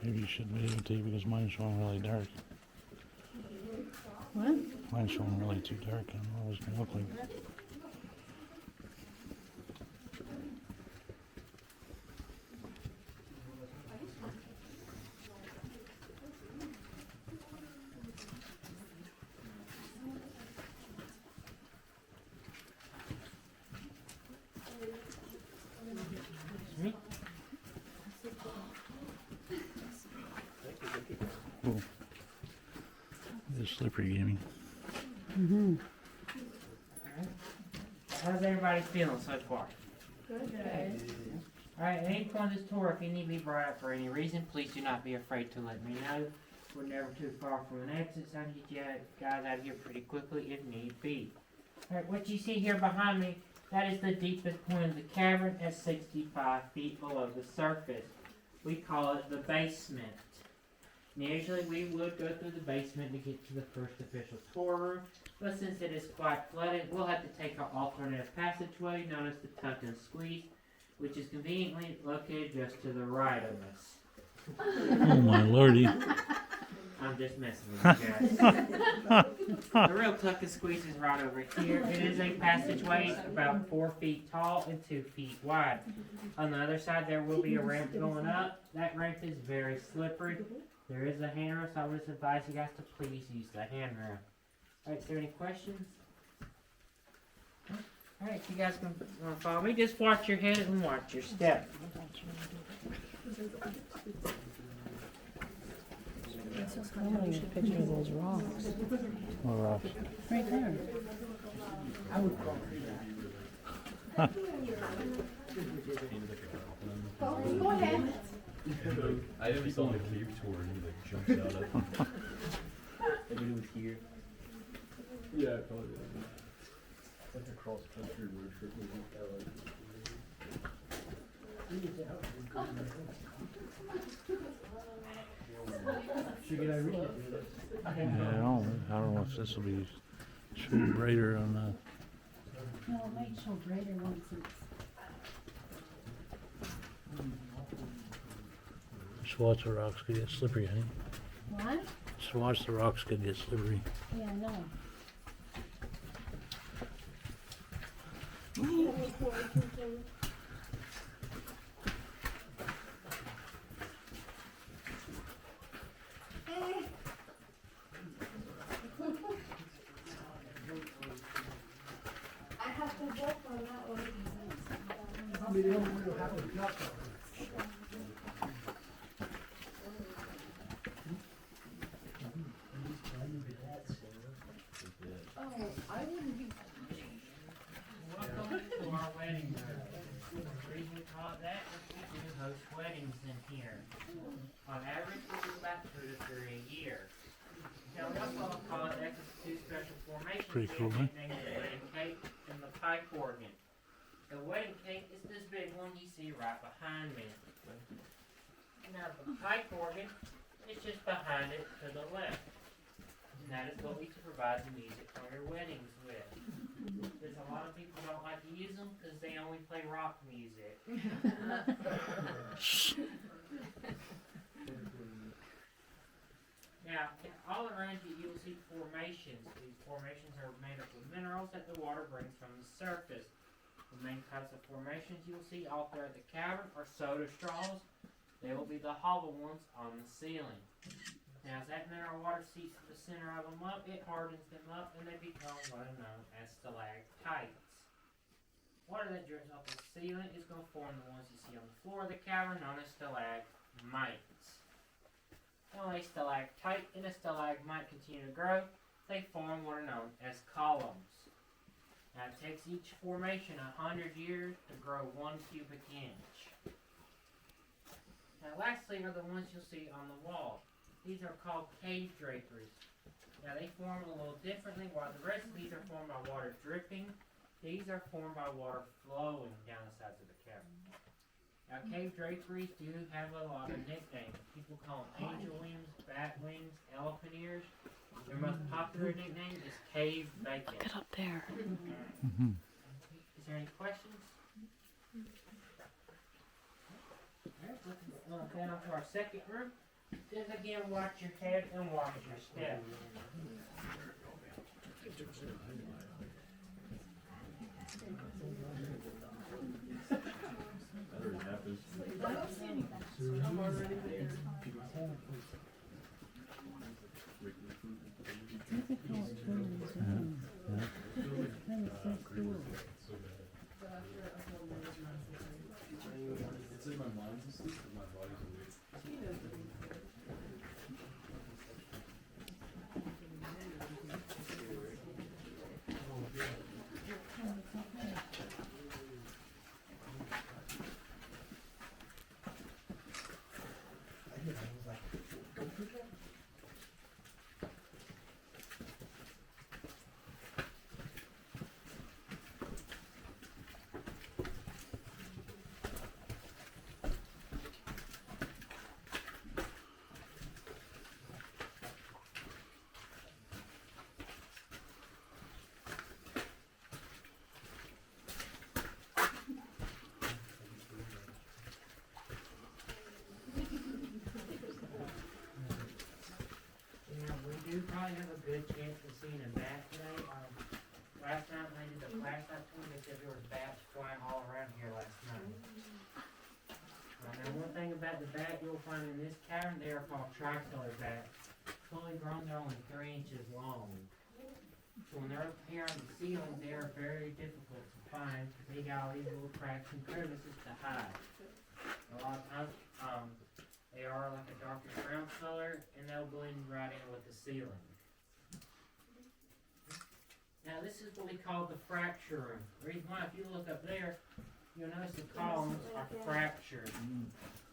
Maybe you should videotape because mine's showing really dark. What? Mine's showing really too dark. I don't know what it's going to look like. Ooh. It's slippery, Gaming. Mm-hmm. How's everybody feeling so far? Good. Alright, at any point of this tour, if you need to be brought up for any reason, please do not be afraid to let me know. We're never too far from an exit, so I can get you guys out of here pretty quickly if need be. Alright, what you see here behind me, that is the deepest point of the cavern at 65 feet below the surface. We call it the basement. Usually we would go through the basement to get to the first official tour room, but since it is quite flooded, we'll have to take our alternative passageway known as the tuck and squeeze, which is conveniently located just to the right of us. Oh my lordy. I'm just messing with you guys. The real tuck and squeeze is right over here. It is a passageway about 4 feet tall and 2 feet wide. On the other side there will be a ramp going up. That ramp is very slippery. There is a handrail, so I would advise you guys to please use the handrail. Alright, is there any questions? Alright, if you guys want to follow me, just watch your head and watch your step. I'm gonna get a picture of those rocks. What rocks? Right there. I would call that. Go ahead. I never saw the cave tour and he like jumps out of Maybe it was here. Yeah, probably. It's like a cross country road trip. Should I read it? Yeah, I don't know if this will be showing brighter on the. No, it might show brighter once it's. Just watch the rocks could get slippery, honey. What? Just watch the rocks could get slippery. Yeah, I know. I have to work on that one. I mean, they don't have to drop it. Oh, I wouldn't be. Welcome to our wedding room. The reason we call it that is we do host weddings in here. On average, we do about 2 to 3 a year. Now, we also call it that because two special formations. Pretty cool, we huh? have named the wedding cake and the pipe organ. The wedding cake is this big one you see right behind me. Now, the pipe organ is just behind it to the left. And that is what we to provide the music for your weddings with. There's a lot of people who don't like to use them because they only play rock music. Now, all around you, you'll see formations. These formations are made up of minerals that the water brings from the surface. The main types of formations you'll see all throughout the cavern are soda straws. They will be the hollow ones on the ceiling. Now, as that mineral water seeps to the center of them up, it hardens them up, and they become what are known as stalactites. Water that drips off the ceiling is going to form the ones you see on the floor of the cavern, known as stalagmites. Now, a stalactite and a stalagmite continue to grow. They form what are known as columns. Now, it takes each formation 100 years to grow 1 cubic inch. Now, lastly are the ones you'll see on the wall. these are called cave draperies. Now they form a little differently. While the rest of these are formed by water dripping, these are formed by water flowing down the sides of the cavern. Now cave draperies do have a lot of nicknames. People call them angel wings, bat wings, elephant ears. Their most popular nickname is cave bacon. Get up there. Is there any questions? Alright, looking down to our second room. Just again, watch your head and watch your step. That already happens. So bad. It's in my mind's asleep, but my body's awake. We do probably have a good chance of seeing a bat today. Last night when I did the flashlight tour, they said there was bats flying all around here last night. Now one thing about the bat you'll find in this cavern, they are called tricolor bats. Fully grown, they're only 3 inches long. So when they're up here on the ceiling, they are very difficult to find because they got all these little cracks and crevices to hide. A lot of times, they are like a darker brown color, and they'll blend right in with the ceiling. Now this is what we call the fracture room. The reason why, if you look up there, you'll notice the columns are fractured.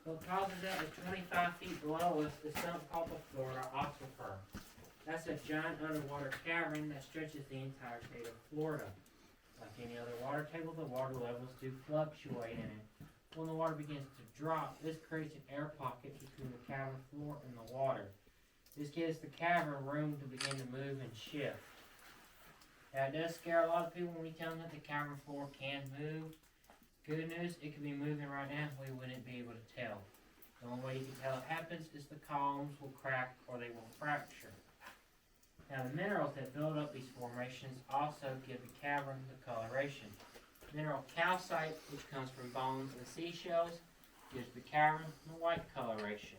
What causes that is 25 feet below us is something called the Florida Aquifer. That's a giant underwater cavern that stretches the entire state of Florida. Like any other water table, the water levels do fluctuate in it. When the water begins to drop, this creates an air pocket between the cavern floor and the water. This gives the cavern room to begin to move and shift. Now, it does scare a lot of people when we tell them that the cavern floor can move. Good news, it could be moving right now. We wouldn't be able to tell. The only way you can tell it happens is the columns will crack or they will fracture. Now, the minerals that build up these formations also give the cavern the coloration. Mineral calcite, which comes from bones and seashells, gives the cavern the white coloration.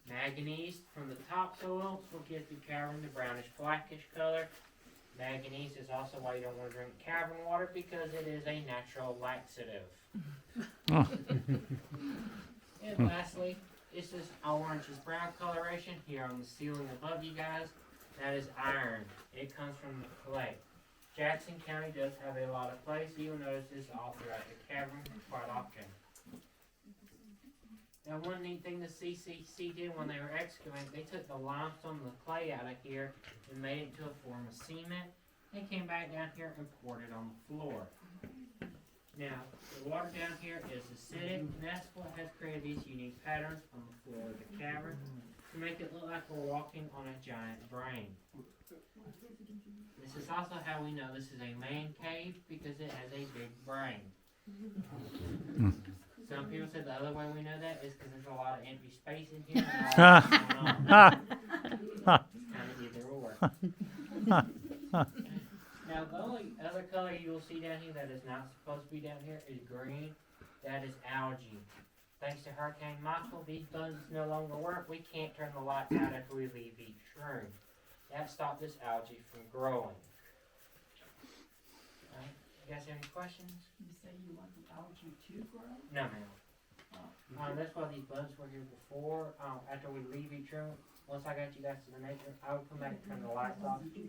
Manganese from the topsoil will give the cavern the brownish blackish color. Manganese is also why you don't want to drink cavern water because it is a natural laxative. And lastly, this is orange's brown coloration here on the ceiling above you guys. That is iron. It comes from the clay. Jackson County does have a lot of clay, so you'll notice this all throughout the cavern quite often. Now one neat thing the CCC did when they were excavating, they took the limestone and the clay out of here and made it into a form of cement. They came back down here and poured it on the floor. Now, the water down here is acidic, and that's what has created these unique patterns on the floor of the cavern to make it look like we're walking on a giant brain. This is also how we know this is a man cave because it has a big brain. Some people said the other way we know that is because there's a lot of empty space in here and all that's going on. It's kind of either or. Now the only other color you will see down here that is not supposed to be down here is green. That is algae. Thanks to Hurricane Michael, these buttons no longer work. We can't turn the lights out after we leave each room. That stopped this algae from growing. Alright, you guys have any questions? You say you want the algae to grow? No, ma'am. That's why these buttons were here before. After we leave each room, once I got you guys to the nature, I would come back and turn the lights off. Okay,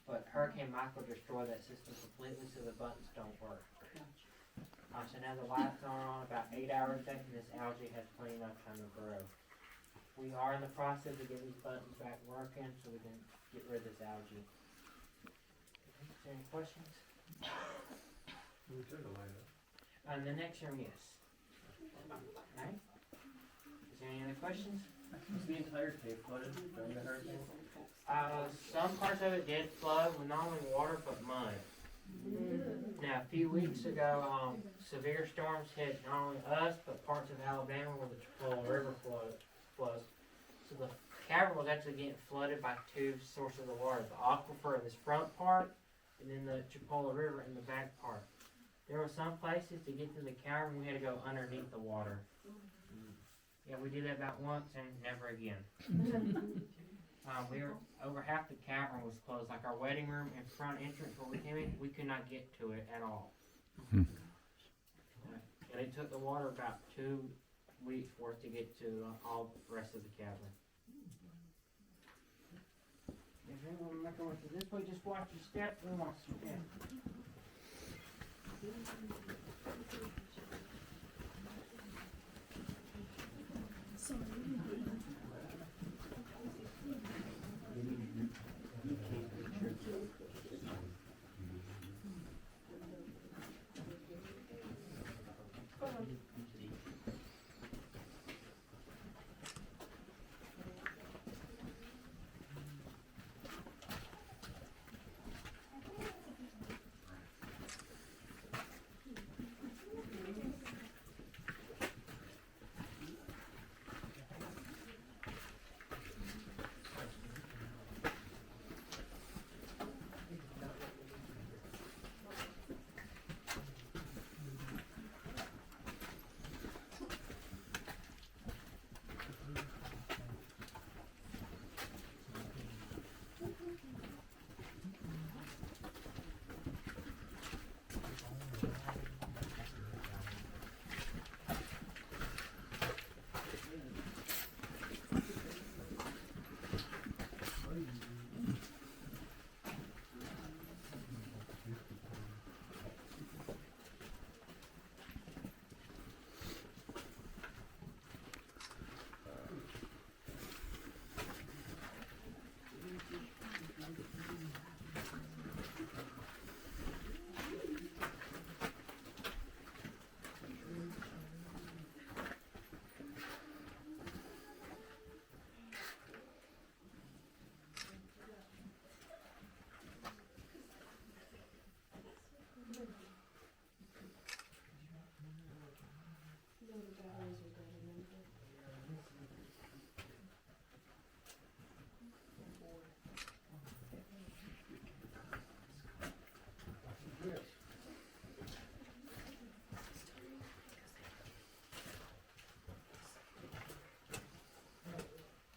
But Hurricane Michael destroyed that system completely, so the buttons don't work. gotcha. So now the lights are on about 8 hours a day, and this algae has plenty enough time to grow. We are in the process of getting these buttons back working so we can get rid of this algae. Is there any questions? We took a line up. On the next room, yes. Alright. Is there any other questions? Was the entire cave flooded during the hurricane? Some parts of it did flood with not only water but mud. Now, a few weeks ago, severe storms hit not only us but parts of Alabama where the Chipola River flows. So the cavern was actually getting flooded by two sources of water: the aquifer in this front part, and then the Chipola River in the back part. There were some places to get to the cavern we had to go underneath the water. Yeah, we did that about once and never again. We were over half the cavern was closed. Like our wedding room and front entrance where we came in, we could not get to it at all. And it took the water about 2 weeks for us to get to all the rest of the cavern. If anyone make over to this way, just watch your step and watch your step.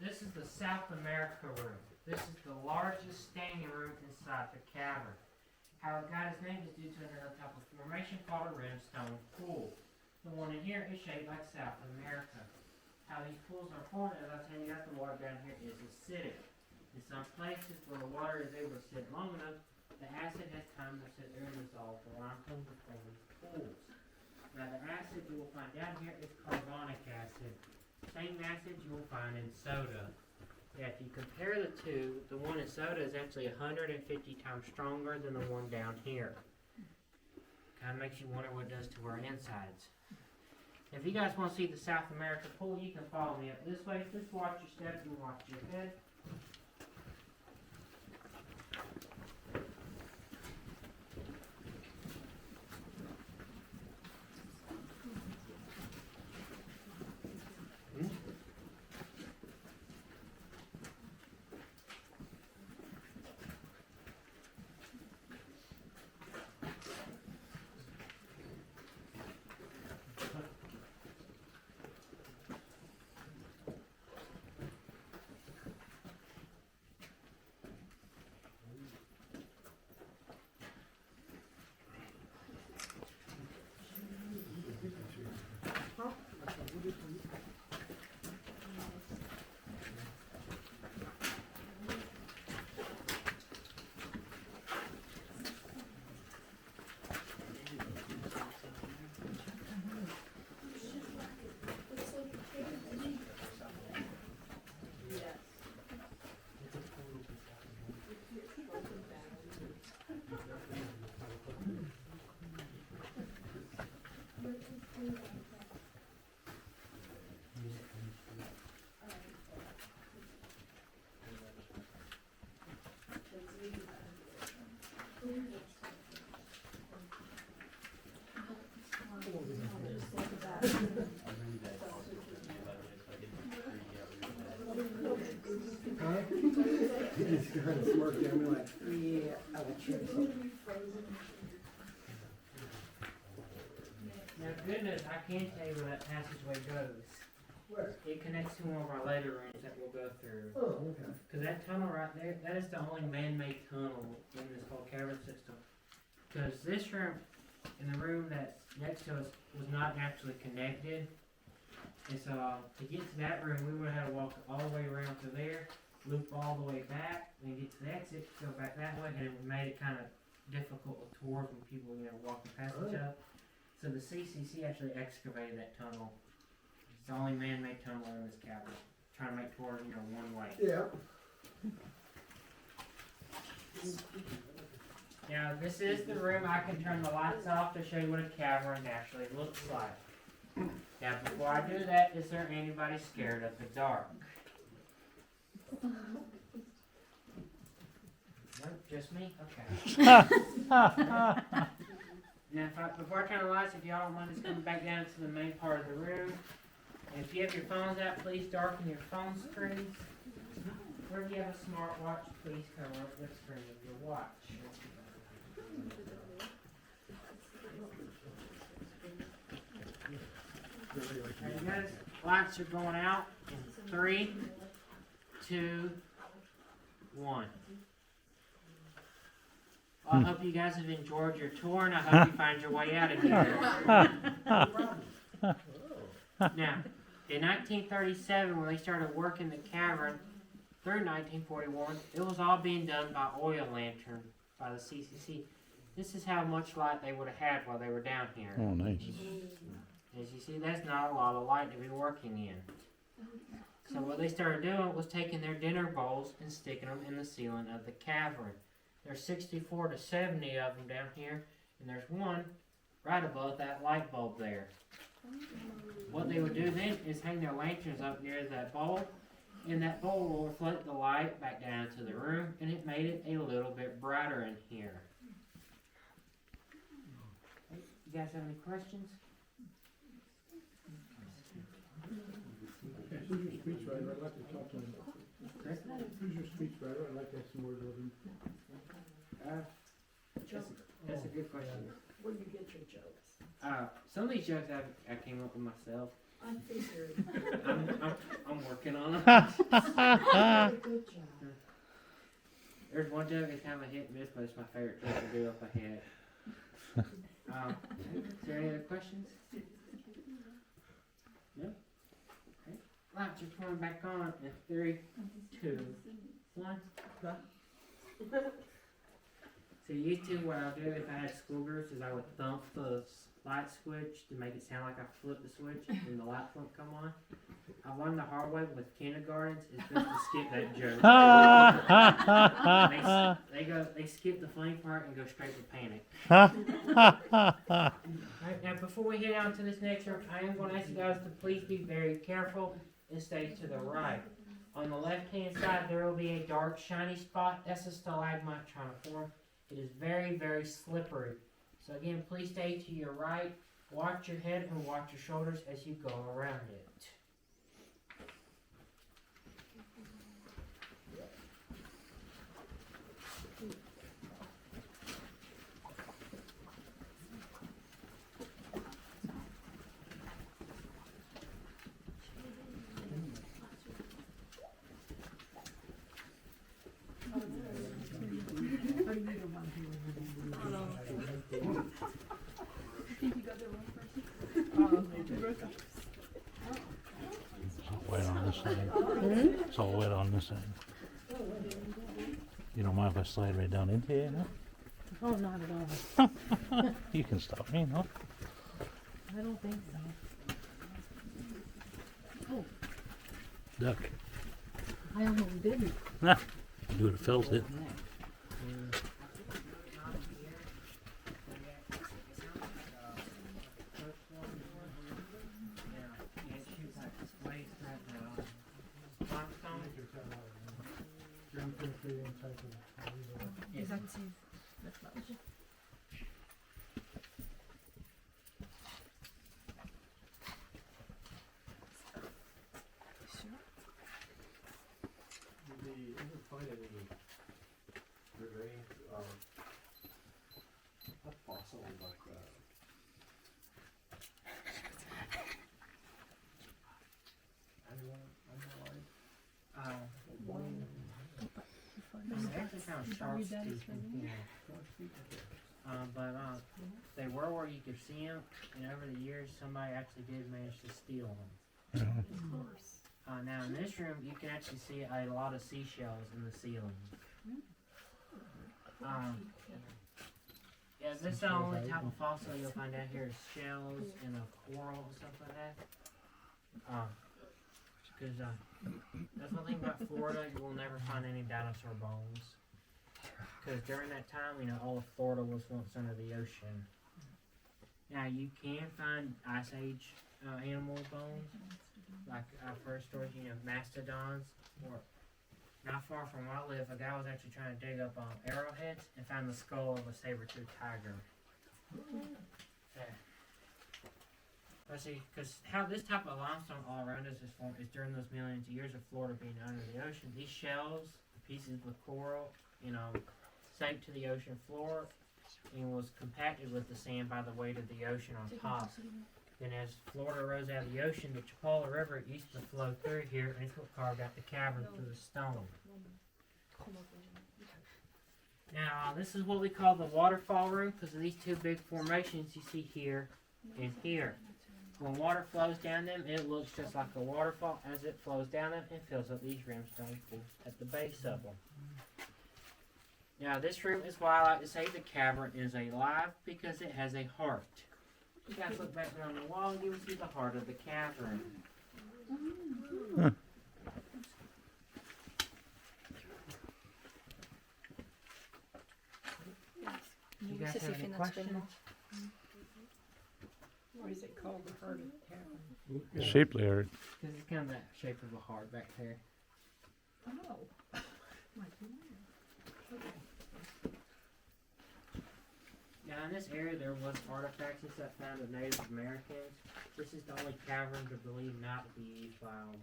This is the South America room. This is the largest standing room inside the cavern. How it got its name is due to another type of formation called a rimstone pool. The one in here is shaped like South America. How these pools are formed, as I was saying, you got the water down here is acidic. In some places where the water is able to sit long enough, the acid has time to sit there and dissolve the limestone to form these pools. Now the acid you will find down here is carbonic acid. Same acid you will find in soda. Yeah, if you compare the two, the one in soda is actually 150 times stronger than the one down here. Kind of makes you wonder what it does to our insides. If you guys want to see the South America pool, you can follow me up this way. Just watch your step and watch your head. He's kind of smirking at me like, Yeah, electricity. Now, goodness, I can tell you where that passageway goes. Where? It connects to one of our later rooms that we'll go through. Oh, okay. Because that tunnel right there, that is the only man-made tunnel in this whole cavern system. Because this room and the room that's next to us was not actually connected. And so to get to that room, we would have had to walk all the way around to there, loop all the way back, then get to the exit, go back that way, and it made it kind of difficult with tours when people, walking past each other. So the CCC actually excavated that tunnel. It's the only man-made tunnel in this cavern. Trying to make tours, one way. Yeah. Now, this is the room. I can turn the lights off to show you what a cavern actually looks like. Now, before I do that, is there anybody scared of the dark? No, just me? Okay. Now, before I turn the lights, if y'all don't mind just coming back down to the main part of the room. And if you have your phones out, please darken your phone screens. Or if you have a smartwatch, please cover up the screen of your watch. Alright, you guys, lights are going out in 3, 2, 1. Well, I hope you guys have enjoyed your tour, and I hope you find your way out of here. Now, in 1937, when they started working the cavern, through 1941, it was all being done by oil lantern by the CCC. This is how much light they would have had while they were down here. Oh, nice. As you see, that's not a lot of light to be working in. So what they started doing was taking their dinner bowls and sticking them in the ceiling of the cavern. There's 64 to 70 of them down here, and there's one right above that light bulb there. What they would do then is hang their lanterns up near that bowl, and that bowl will reflect the light back down to the room, and it made it a little bit brighter in here. You guys have any questions? Who's your speechwriter? I'd like to talk to him. Who's your speechwriter? I'd like to have some words with him. That's a good question. Where do you get your jokes? Some of these jokes I came up with myself. I figured. I'm working on them. Good job. There's one joke that's kind of a hit and miss, but it's my favorite joke to do up ahead. Is there any other questions? No? Okay. Lights are coming back on in 3, 2, 1. So used to what I'll do if I had schoolgirls is I would thump the light switch to make it sound like I flipped the switch and the lights won't come on. I learned the hard way with kindergartens. It's best to skip that joke. They skip the funny part and go straight to panic. Alright, now before we head on to this next room, I am going to ask you guys to please be very careful and stay to the right. On the left hand side there will be a dark shiny spot. That's a stalagmite trying to form. It is very, very slippery. So again, please stay to your right. Watch your head and watch your shoulders as you go around it. It's all wet on this side. It's all wet on this side. You don't mind if I slide right down into you, no? Oh, not at all. You can stop me, no? I don't think so. Duck. I almost didn't. You would have felt it. Did they ever find any They're very, a fossil like that. They actually found shark's teeth in here. They were where you could see them, and over the years, somebody actually did manage to steal them. Now in this room, you can actually see a lot of seashells in the ceiling. Yeah, this is the only type of fossil you'll find out here is shells and a coral or something like that. Because that's one thing about Florida, you will never find any dinosaur bones. Because during that time, you know, all of Florida was once under the ocean. Now you can find Ice Age animal bones, like our first stories, you know, mastodons. Or not far from where I live, a guy was actually trying to dig up arrowheads and found the skull of a saber-toothed tiger. Yeah. But see, because how this type of limestone all around us is formed is during those millions of years of Florida being under the ocean. These shells, the pieces of the coral, you know, sank to the ocean floor and was compacted with the sand by the weight of the ocean on top. Then as Florida rose out of the ocean, the Chipola River used to flow through here, and it's what carved out the cavern through the stone. Now, this is what we call the waterfall room because of these two big formations you see here and here. When water flows down them, it looks just like a waterfall as it flows down them and fills up these rimstone pools at the base of them. Now, this room is why I like to say the cavern is alive because it has a heart. You guys look back there on the wall and you will see the heart of the cavern. You guys have any questions? What is it called, the heart of the cavern? Shapely art. Because it's kind of that shape of a heart back there. Oh. Now in this area there was artifacts that found of Native Americans. This is the only cavern to believe not to be used by them.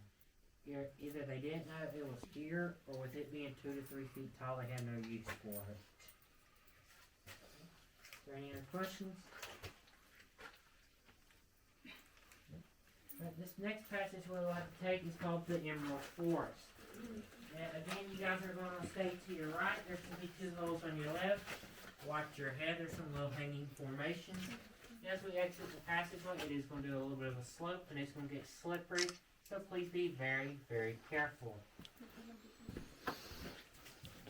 Either they didn't know it was here, or with it being 2 to 3 feet tall, they had no use for it. Is there any other questions? Right, this next passage we'll have to take is called the Emerald Forest. And again, you guys are going to stay to your right. There should be 2 holes on your left. Watch your head. There's some low hanging formations. As we exit the passageway, it is going to do a little bit of a slope and it's going to get slippery. So please be very, very careful. Did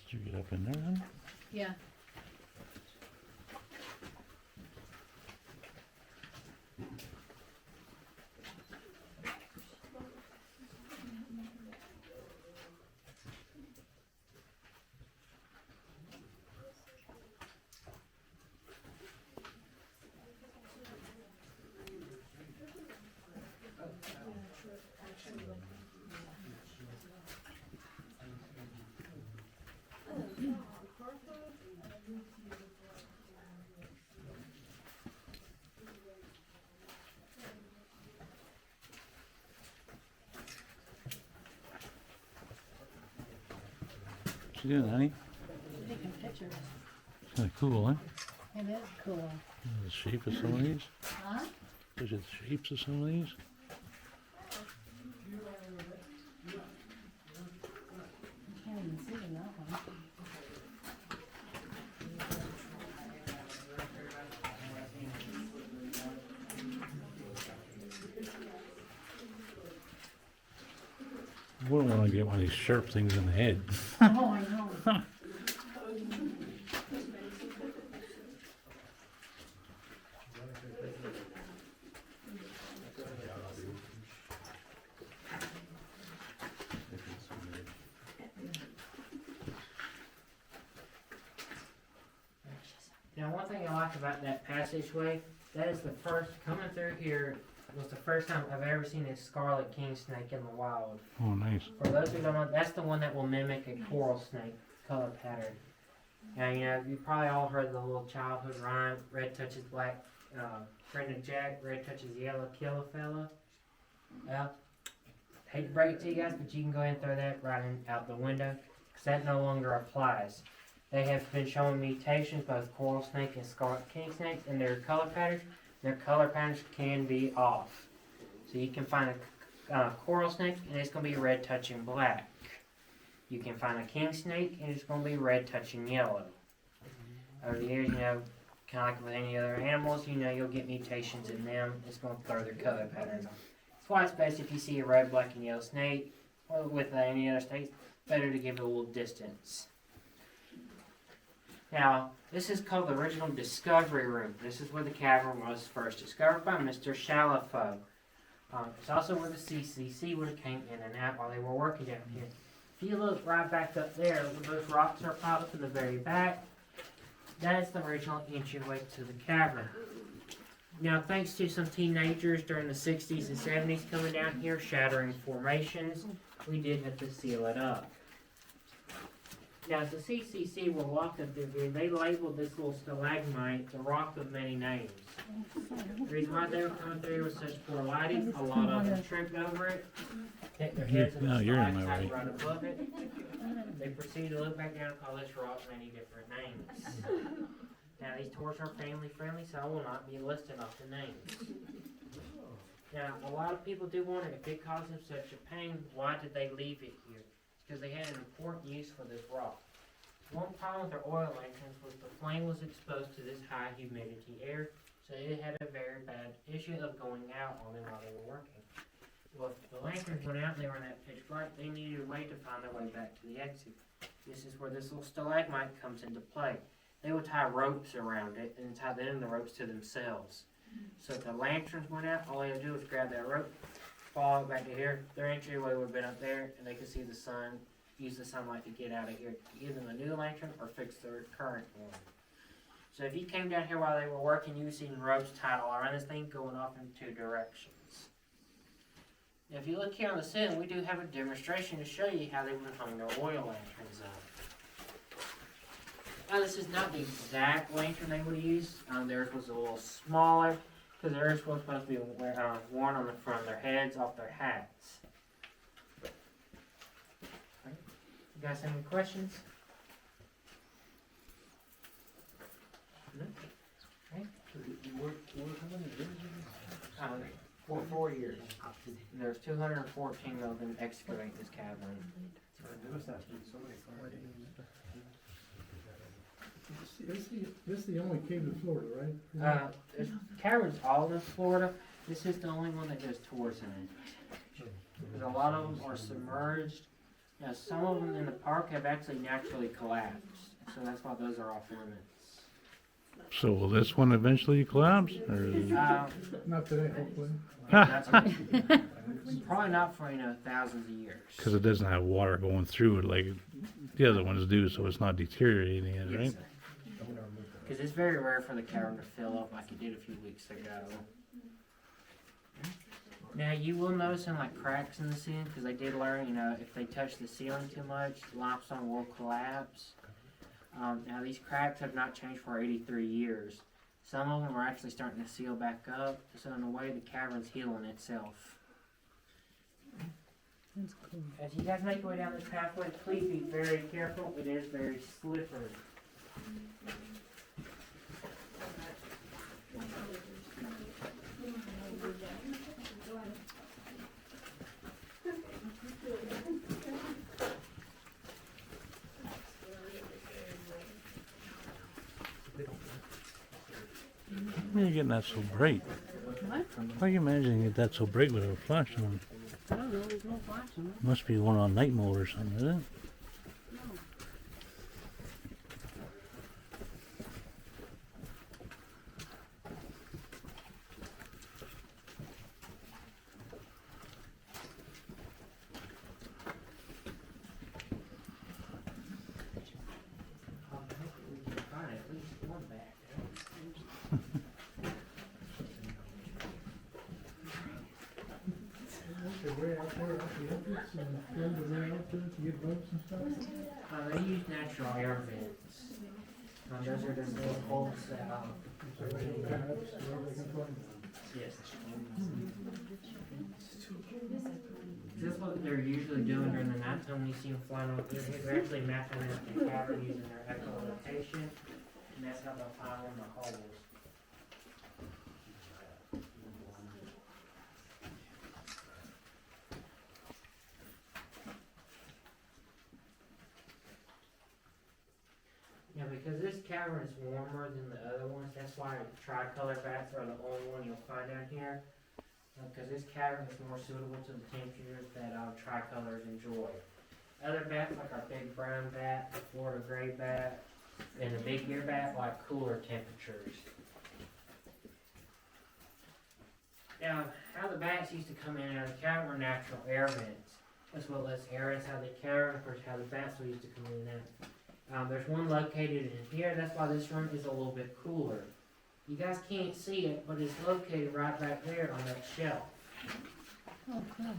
you get up in there then? Yeah. What you doing, honey? Taking pictures. Kind of cool, huh? It is cool. The shape of some of these. Huh? Look at the shapes of some of these. Can't even see in that one. I wouldn't want to get one of these sharp things in the head. Oh, I know. Now, one thing I like about that passageway, that is the first, coming through here was the first time I've ever seen a scarlet king snake in the wild. Oh, nice. For those who don't know, that's the one that will mimic a coral snake color pattern. Now, you know, you probably all heard the little childhood rhyme, red touches black, friend of Jack, red touches yellow, kill a fella. Well, hate to break it to you guys, but you can go ahead and throw that right out the window. because that no longer applies. They have been showing mutations, both coral snake and scarlet king snakes, in their color patterns. Their color patterns can be off. So you can find a coral snake and it's going to be red touching black. You can find a king snake and it's going to be red touching yellow. Over the years, kind of like with any other animals, you'll get mutations in them. It's going to throw their color patterns off. That's why it's best if you see a red, black, and yellow snake, or with any other snakes, better to give it a little distance. Now, this is called the original discovery room. This is where the cavern was first discovered by Mr. Chalifot. It's also where the CCC would have came in and out while they were working down here. If you look right back up there, where those rocks are piled up in the very back, that's the original entryway to the cavern. Now, thanks to some teenagers during the 60s and 70s coming down here, shattering formations, we did have to seal it up. Now, as the CCC were walking through here, they labeled this little stalagmite the Rock of Many Names. The reason why they were coming through with such poor lighting, a lot of them tripped over it, hit their heads in the No, you're in my stalactite way. right above it. They proceeded to look back down and call this rock many different names. Now, these tours are family friendly, so I will not be listing off the names. Now, a lot of people do wonder if it caused them such a pain, why did they leave it here? It's because they had an important use for this rock. One problem with their oil lanterns was the flame was exposed to this high humidity air, so it had a very bad issue of going out on them while they were working. Well, if the lanterns went out and they were in that pitch black, they needed a way to find their way back to the exit. This is where this little stalagmite comes into play. They would tie ropes around it and tie then the ropes to themselves. So if the lanterns went out, all they would do was grab that rope, fall back to here. Their entryway would have been up there, and they could see the sun, use the sunlight to get out of here, give them a new lantern or fix their current one. So if you came down here while they were working, you would see ropes tied all around this thing going off in two directions. Now, if you look here on the ceiling, we do have a demonstration to show you how they would hang their oil lanterns up. Now, this is not the exact lantern they would use. Theirs was a little smaller because theirs was supposed to be worn on the front of their heads, off their hats. You guys have any questions? No? Okay. For 4 years. And there's 214 of them excavate this cavern. This is the only cave in Florida, right? There's caverns all in Florida. This is the only one that does tours in it. Because a lot of them are submerged. Now, some of them in the park have actually naturally collapsed. So that's why those are off limits. So will this one eventually collapse? Or is it... Not today, hopefully. That's probably not for thousands of years. Because it doesn't have water going through it like the other ones do, so it's not deteriorating it, right? Because it's very rare for the cavern to fill up like it did a few weeks ago. Now you will notice some like cracks in the ceiling because they did learn, if they touch the ceiling too much, limestone will collapse. Now these cracks have not changed for 83 years. Some of them are actually starting to seal back up, so in a way the cavern's healing itself. That's cool. As you guys make your way down this pathway, please be very careful. It is very slippery. How are you getting that so bright? What? How are you imagining it that so bright with a flash on? I don't know, there's no flash in it. Must be one on night mode or something, isn't it? We can find at least one back. They're way out there, at the entrance, and filmed the way out there to get boats and stuff. They use natural air vents. Those are just little holes that So they can kind of, wherever they can find them. Yes. This is what they're usually doing during the nighttime when you see them flying over there. They're actually mapping out the cavern using their echolocation, and that's how they'll find them in the holes. Yeah, because this cavern is warmer than the other ones, that's why tricolor bats are the only one you'll find down here. Because this cavern is more suitable to the temperatures that tricolors enjoy. Other bats, like our big brown bat, the Florida gray bat, and the big ear bat, like cooler temperatures. Now, how the bats used to come in and out of the cavern were natural air vents. That's what lets air inside the cavern, of course, how the bats used to come in and out. There's one located in here, that's why this room is a little bit cooler. You guys can't see it, but it's located right back there on that shelf. Oh, cool.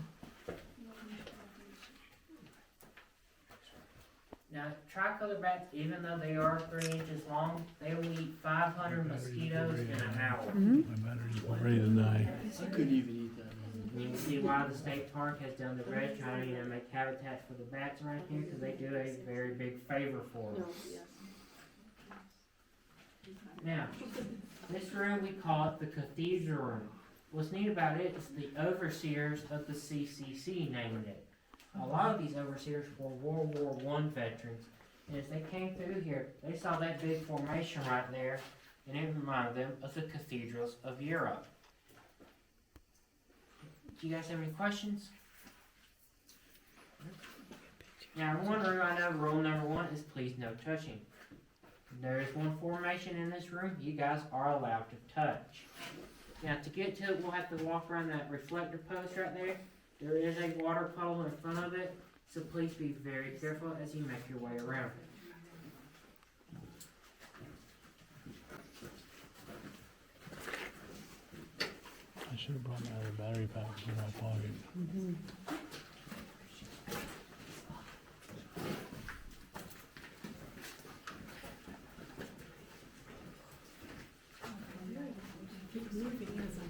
Now, tricolor bats, even though they are 3 inches long, they will eat 500 mosquitoes in an hour. Mm-hmm. My battery's ready to die. I couldn't even eat that. And you can see why the state park has done the red, trying to make habitats for the bats around here, because they do a very big favor for us. Now, this room, we call it the cathedral room. What's neat about it is the overseers of the CCC named it. A lot of these overseers were World War I veterans, and as they came through here, they saw that big formation right there, and it reminded them of the cathedrals of Europe. Do you guys have any questions? Now, one rule I know, rule number 1 is please no touching. There is one formation in this room you guys are allowed to touch. Now, to get to it, we'll have to walk around that reflector post right there. There is a water puddle in front of it, so please be very careful as you make your way around it. I should have brought my other battery packs in my pocket. Mm-hmm.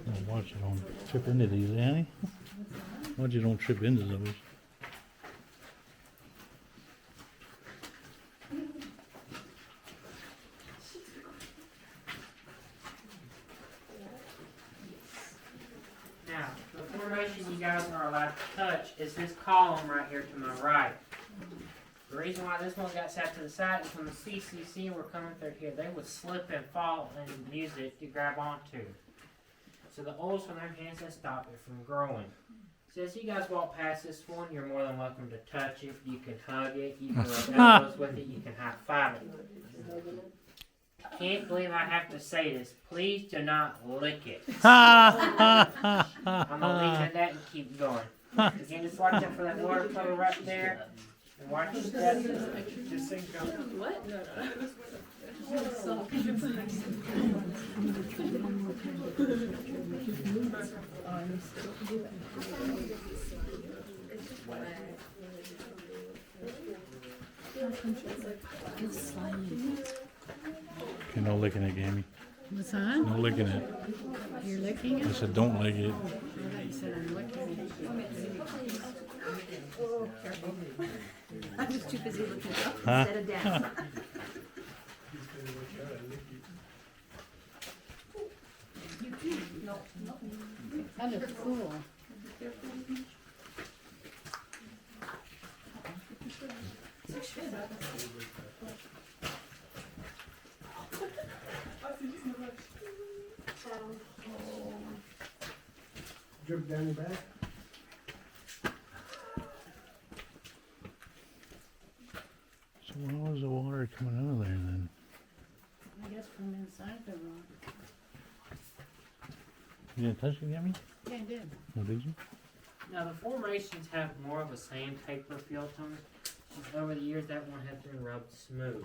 Oh, watch you don't trip into these, Annie. Watch you don't trip into those. Now, the formation you guys are allowed to touch is this column right here to my right. The reason why this one got set to the side is when the CCC were coming through here, they would slip and fall and use it to grab onto. So the oils from their hands that stop it from growing. So as you guys walk past this one, you're more than welcome to touch it. You can hug it. You can rub elbows with it. You can high five it. Can't believe I have to say this. Please do not lick it. I'm gonna leave it at that and keep going. Again, just watch out for that water puddle right there. And watch your steps. Just think What? Okay, no licking it, Gammy. What's that? No licking it. You're licking I it? said don't lick it. I thought you said I'm licking it. Oh, careful. I'm just too busy looking up Huh? instead of down. Kind of cool. Drip down your back. So how was the water coming out of there then? I guess from inside the rock. You didn't touch it, Gammy? Yeah, I did. Oh, did you? Now the formations have more of a sandpaper feel to them. Just over the years that one has been rubbed smooth.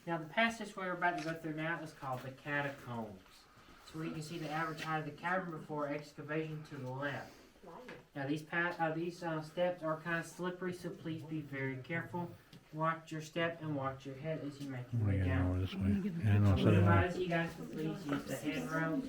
Now the passage we're about to go through now is called the catacombs. So where you can see the average height of the cavern before excavation to the left. Now these steps are kind of slippery, so please be very careful. watch your step and watch your head as you make your We way gotta down. go this way. Yeah, no, so Otherwise, you guys can please use the handrails.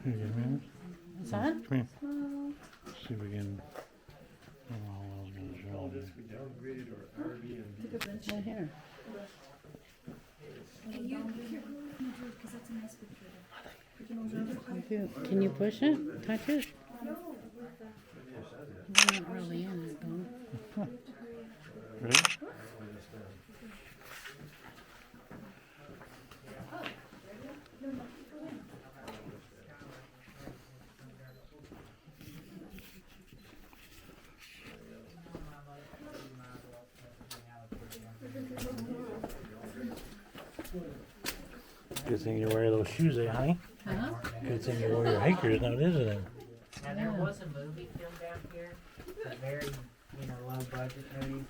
Here you go, man. Son? Come here. See if we can. I don't know how well it's gonna show. All this we downgraded or Airbnb. Right here. Can you push it? Touch it? You're not really in it, though. Ready? Good thing you wear those shoes, eh, honey? Huh? Good thing you wear your hikers now, isn't it? Now there was a movie filmed down here, a very, low budget movie.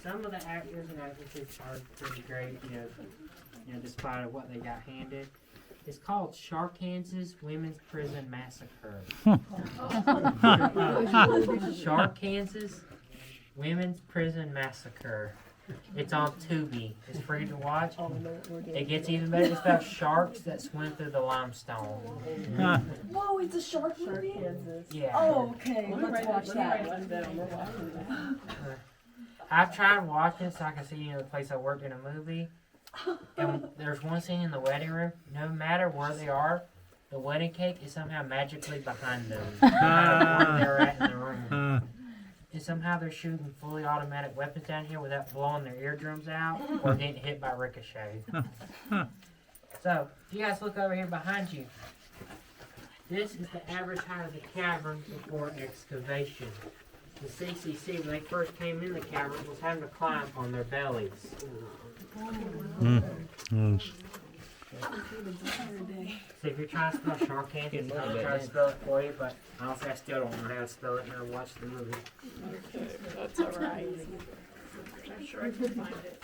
Some of the actors and actresses are pretty great, despite of what they got handed. It's called Sharkansas Women's Prison Massacre. Sharkansas Women's Prison Massacre. It's on Tubi. It's free to watch. It gets even better. It's about sharks that swim through the limestone. Whoa, it's a shark movie? Yeah. Oh, okay. Let's watch that. I've tried watching so I can see the place I worked in a movie. And there's one scene in the wedding room. No matter where they are, the wedding cake is somehow magically behind them. No matter where they're at in the room. And somehow they're shooting fully automatic weapons down here without blowing their eardrums out or getting hit by ricochet. So, if you guys look over here behind you, this is the average height of the cavern before excavation. The CCC, when they first came in the cavern, was having to climb on their bellies. Yes. So if you're trying to spell Sharkansas, I'll try to spell it for you, but honestly I still don't know how to spell it and I watched the movie. That's alright. I'm sure I can find it.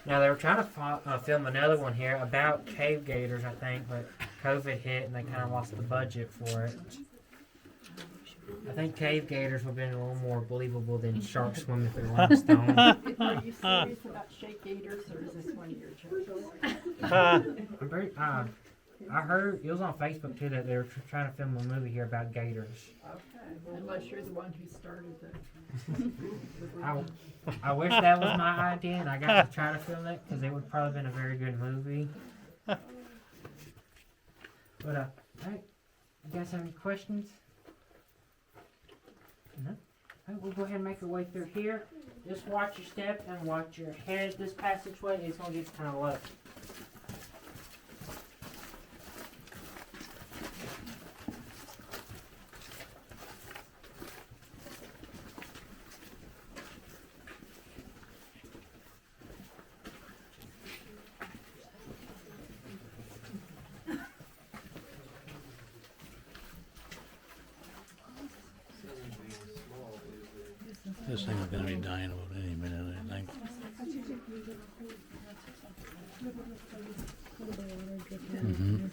Now they were trying to film another one here about cave gators, I think, but COVID hit and they kind of lost the budget for it. I think cave gators would have been a little more believable than sharks swimming through limestone. Are you serious about shake gators, or is this one of your jokes? I'm very, I heard it was on Facebook too that they were trying to film a movie here about gators. Okay, unless you're the one who started the. I wish that was my idea and I got to try to film it because it would probably been a very good movie. But alright, you guys have any questions? No? Alright, we'll go ahead and make our way through here. Just watch your step and watch your head. This passageway is going to get kind of low. This thing is gonna be dying about any minute, I think. Mm-hmm.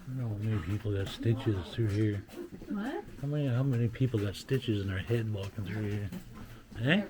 I know how many people got stitches through here. What? How many people got stitches in their head walking through here? Eh?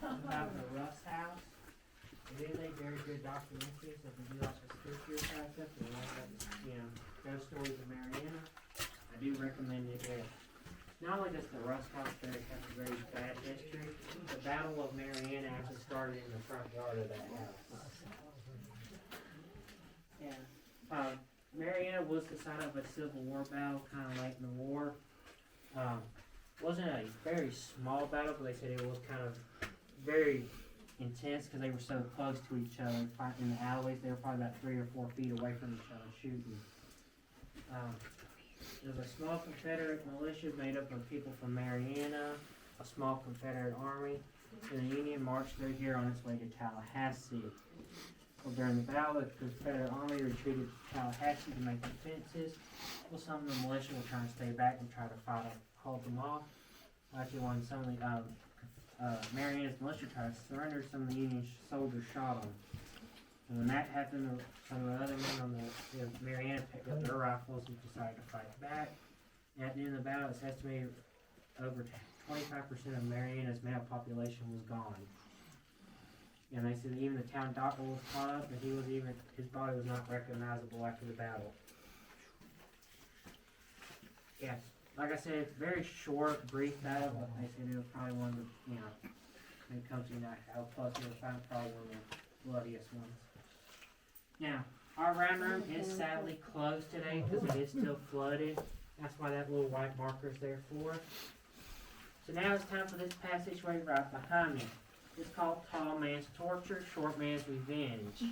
about the Russ House. It is a very good documentary, so if you do like the spiritual type stuff, and like ghost stories of Mariana, I do recommend it there. Not only does the Russ House there have a very bad history, the Battle of Mariana actually started in the front yard of that house. Yeah. Mariana was the site of a Civil War battle, kind of late in the war. Wasn't a very small battle, but they said it was kind of very intense because they were so close to each other, fighting in the alleyways. They were probably about 3 or 4 feet away from each other shooting. There was a small Confederate militia made up of people from Mariana, a small Confederate army, and the Union marched through here on its way to Tallahassee. Well, during the battle, the Confederate army retreated to Tallahassee to make defenses. Well, some of the militia were trying to stay back and try to hold them off. Actually, when some of the Mariana's militia tried to surrender, some of the Union soldiers shot them. And when that happened, some of the other men on the Mariana picked up their rifles and decided to fight back. And at the end of the battle, it's estimated over 25% of Mariana's male population was gone. And they said even the town doctor was caught up, and his body was not recognizable after the battle. Yeah, like I said, it's a very short, brief battle, but they said it was probably one of the, when it comes to how close it was, probably one of the bloodiest ones. Now, our round room is sadly closed today because it is still flooded. That's why that little white marker is there for us. So now it's time for this passageway right behind me. It's called Tall Man's Torture, Short Man's Revenge.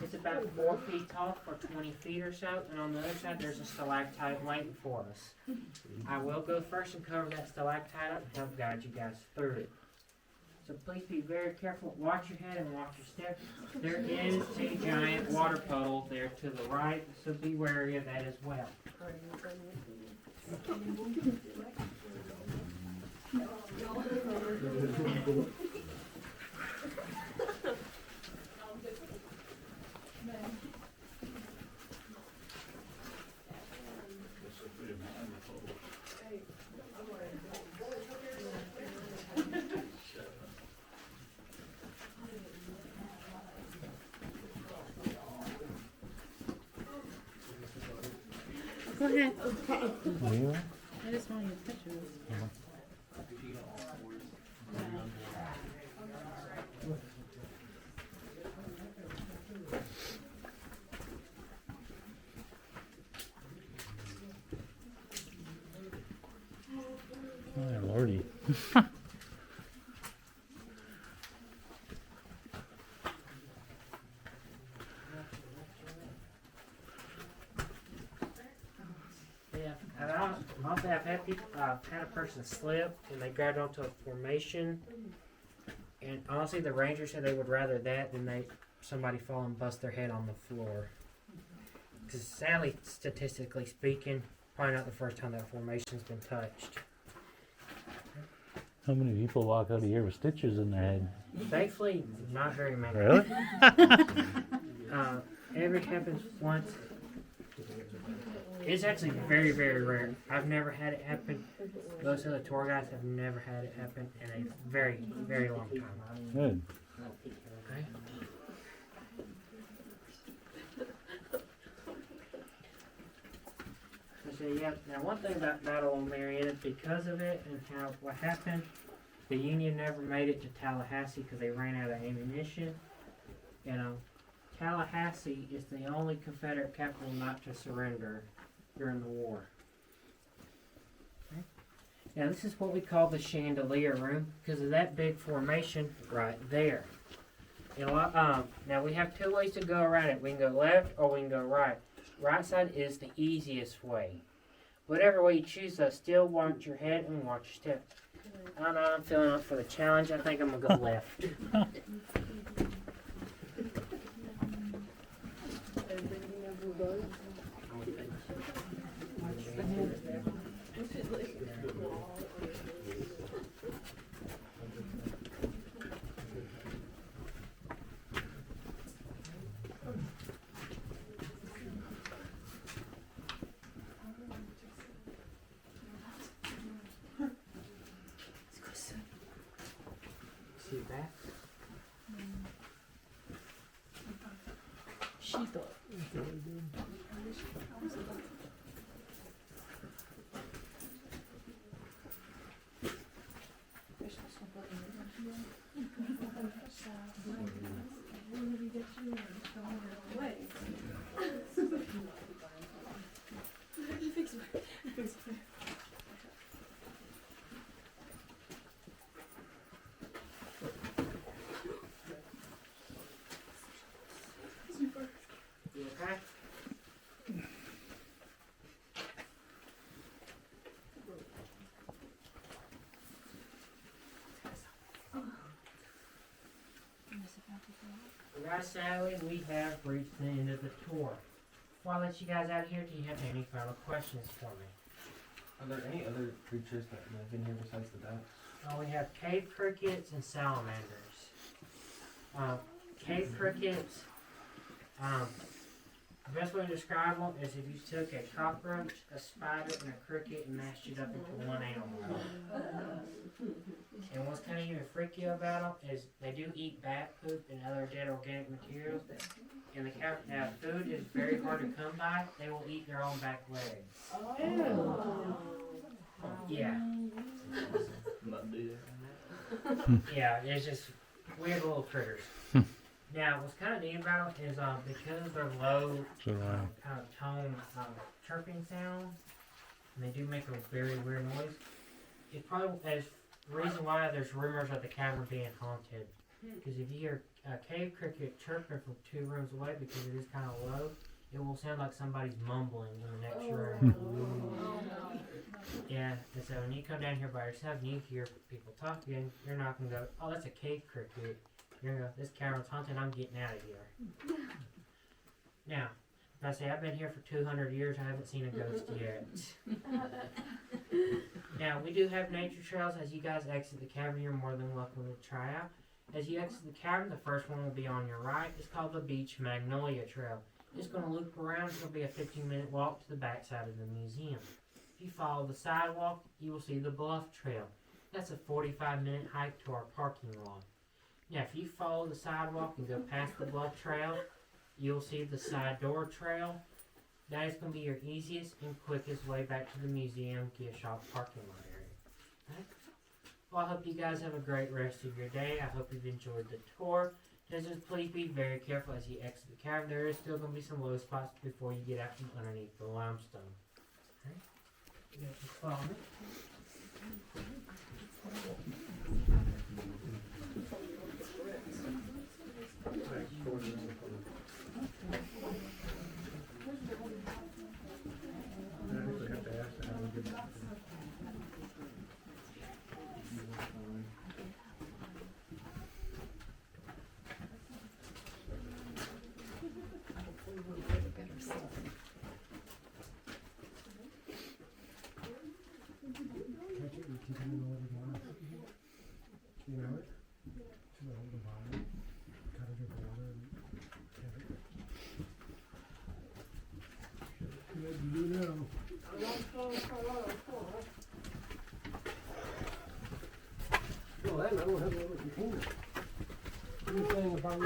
It's about 4 feet tall for 20 feet or so, and on the other side there's a stalactite waiting for us. I will go first and cover that stalactite up and help guide you guys through it. So please be very careful. Watch your head and watch your step. There is a giant water puddle there to the right, so be wary of that as well. Go ahead. Really? I just want your pictures. Oh, Lordy. Yeah, and also I've had people, had a person slip and they grabbed onto a formation, and honestly the ranger said they would rather that than somebody fall and bust their head on the floor. Because sadly, statistically speaking, probably not the first time that formation's been touched. How many people walk out of here with stitches in their head? Thankfully, not very many. Really? Every happens once. It's actually very, very rare. I've never had it happen. Most of the tour guides have never had it happen in a very, very long time. Good. Okay. So yeah, now one thing about Battle of Mariana, because of it and what happened, the Union never made it to Tallahassee because they ran out of ammunition. Tallahassee is the only Confederate capital not to surrender during the war. Okay. Now this is what we call the chandelier room because of that big formation right there. Now we have 2 ways to go around it. We can go left or we can go right. Right side is the easiest way. Whatever way you choose, though, still watch your head and watch your step. I don't know, I'm feeling up for the challenge. I think I'm going to go left. she thought. You okay? Well, guys, sadly, we have reached the end of the tour. Before I let you guys out of here, do you have any final questions for me? Are there any other creatures that live in here besides the ducks? We have cave crickets and salamanders. Cave crickets, the best way to describe them is if you took a cockroach, a spider, and a cricket and mashed it up into one animal. And what's kind of even freakier about them is they do eat bat poop and other dead organic materials. And the food is very hard to come by. They will eat their own back legs. Yeah. Not do that. Yeah, it's just weird little critters. Now, what's kind of neat about them is because they're low So do I. kind of tone chirping sound, and they do make a very weird noise. It's probably as the reason why there's rumors of the cavern being haunted. Because if you hear a cave cricket chirping from 2 rooms away, because it is kind of low, it will sound like somebody's mumbling in the next room. Yeah, and so when you come down here by yourself and you hear people talking, you're not going to go, oh, that's a cave cricket. You're going to go, this cavern's haunted, I'm getting out of here. Now, if I say I've been here for 200 years, I haven't seen a ghost yet. Now, we do have nature trails. As you guys exit the cavern, you're more than welcome to try out. As you exit the cavern, the first one will be on your right. It's called the Beach Magnolia Trail. It's going to loop around. It'll be a 15-minute walk to the back side of the museum. If you follow the sidewalk, you will see the Bluff Trail. That's a 45-minute hike to our parking lot. Now, if you follow the sidewalk and go past the Bluff Trail, you'll see the Side Door Trail. That is going to be your easiest and quickest way back to the museum, gift shop, parking lot area. Right? Well, I hope you guys have a great rest of your day. I hope you've enjoyed the tour. Just please be very careful as you exit the cavern. There is still going to be some low spots before you get out from underneath the limestone. Okay? You guys can follow me. You do now. Well, then I don't have another container. Anything about